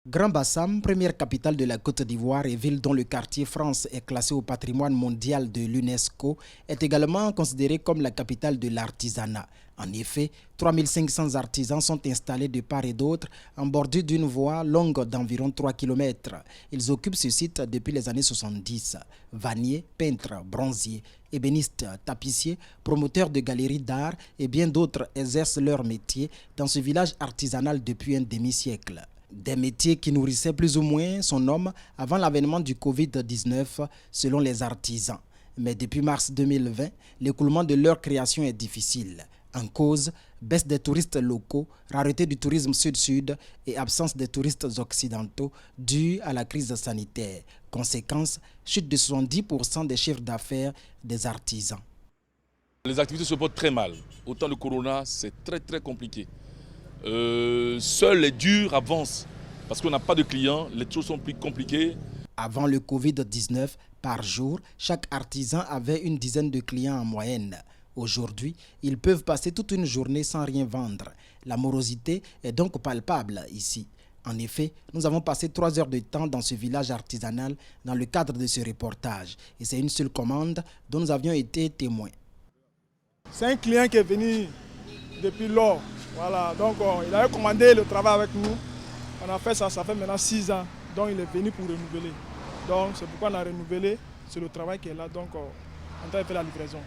Grand Bassam, première capitale de la Côte d'Ivoire et ville dont le quartier France est classé au patrimoine mondial de l'UNESCO, est également considérée comme la capitale de l'artisanat. En effet, 3500 artisans sont installés de part et d'autre en bordure d'une voie longue d'environ 3 km. Ils occupent ce site depuis les années 70. Vanniers, peintres, bronziers, ébénistes, tapissiers, promoteurs de galeries d'art et bien d'autres exercent leur métier dans ce village artisanal depuis un demi-siècle. Des métiers qui nourrissaient plus ou moins son homme avant l'avènement du Covid-19 selon les artisans. Mais depuis mars 2020, l'écoulement de leur création est difficile. En cause, baisse des touristes locaux, rareté du tourisme sud-sud et absence des touristes occidentaux due à la crise sanitaire. Conséquence, chute de 70% des chiffres d'affaires des artisans. Les activités se portent très mal. Au temps de Corona, c'est très compliqué. Seuls les durs avancent parce qu'on n'a pas de clients, les choses sont plus compliquées. Avant le Covid-19, par jour, chaque artisan avait une dizaine de clients en moyenne. Aujourd'hui, ils peuvent passer toute une journée sans rien vendre. La morosité est donc palpable ici. En effet, nous avons passé 3 heures de temps dans ce village artisanal dans le cadre de ce reportage. Et c'est une seule commande dont nous avions été témoins. C'est un client qui est venu depuis lors. Voilà, donc il avait commandé le travail avec nous. On a fait ça, ça fait maintenant 6 ans. Donc il est venu pour renouveler. Donc c'est pourquoi on a renouvelé. C'est le travail qui est là. Donc on a fait la livraison.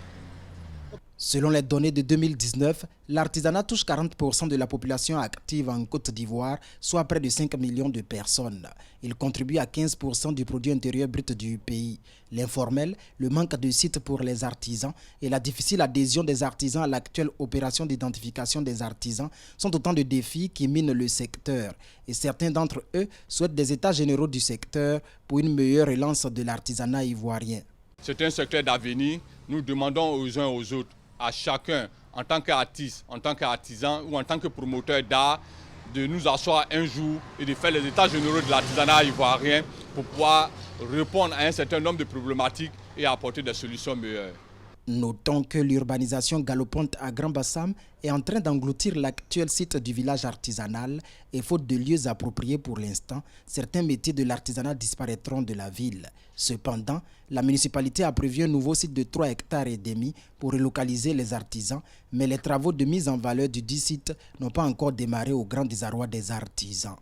Selon les données de 2019, l'artisanat touche 40% de la population active en Côte d'Ivoire, soit près de 5 millions de personnes. Il contribue à 15% du produit intérieur brut du pays. L'informel, le manque de sites pour les artisans et la difficile adhésion des artisans à l'actuelle opération d'identification des artisans sont autant de défis qui minent le secteur. Et certains d'entre eux souhaitent des états généraux du secteur pour une meilleure relance de l'artisanat ivoirien. C'est un secteur d'avenir. Nous demandons aux uns aux autres, à chacun, en tant qu'artiste, en tant qu'artisan ou en tant que promoteur d'art, de nous asseoir un jour et de faire les états généraux de l'artisanat ivoirien pour pouvoir répondre à un certain nombre de problématiques et apporter des solutions meilleures. Notons que l'urbanisation galopante à Grand Bassam est en train d'engloutir l'actuel site du village artisanal et faute de lieux appropriés pour l'instant, certains métiers de l'artisanat disparaîtront de la ville. Cependant, la municipalité a prévu un nouveau site de 3,5 hectares pour relocaliser les artisans, mais les travaux de mise en valeur du dit site n'ont pas encore démarré au grand désarroi des artisans.